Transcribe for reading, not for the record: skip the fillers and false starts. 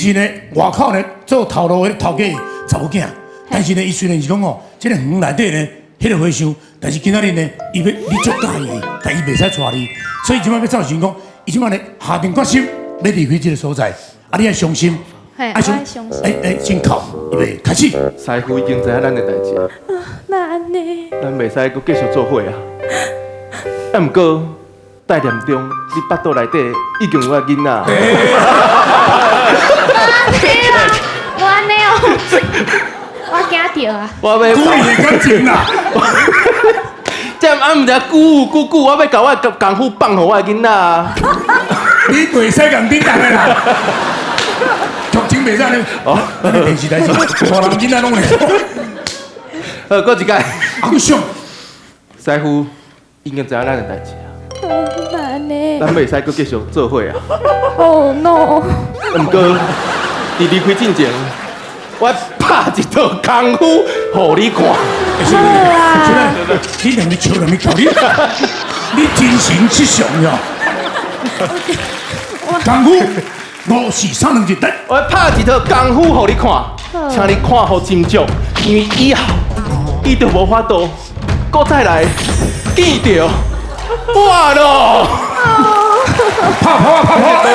前呢，外口呢做头路的头家查某囝，但是呢，伊虽然是讲哦，这个园内底呢，迄个花香，但是今仔日呢，伊要你足介意，但伊袂使带你，所以即摆要造成讲，伊即摆呢下定决心要离开这个所在，啊，你要伤心，嘿，我爱相信。先靠，预备开始。师傅已经知影咱的代志，那安尼，咱袂使阁继续做伙啊。啊，毋过大念中，你腹肚内底已经有个囡仔。我安尼哦，我惊到啊！我要故意的感情啦，这啊毋知久，我要甲我功夫放互我的囡仔啊。你袂使共叮当的啦。剧情袂使呢，咱的电视台是大人囡仔拢会看。好，搁一届。阿个上，师傅已经知影咱的代志啊，那安尼，咱袂使阁继续做伙啊。哦 no！毋过伫离开之前，我拍一套功夫互你看。现在你两个笑两个搞你真心实相呀！功夫5、4、3、2、1，来！我拍一套功夫互你看，请你看好斟酌，因为以后伊就无法度，搁再来见着我咯。拍！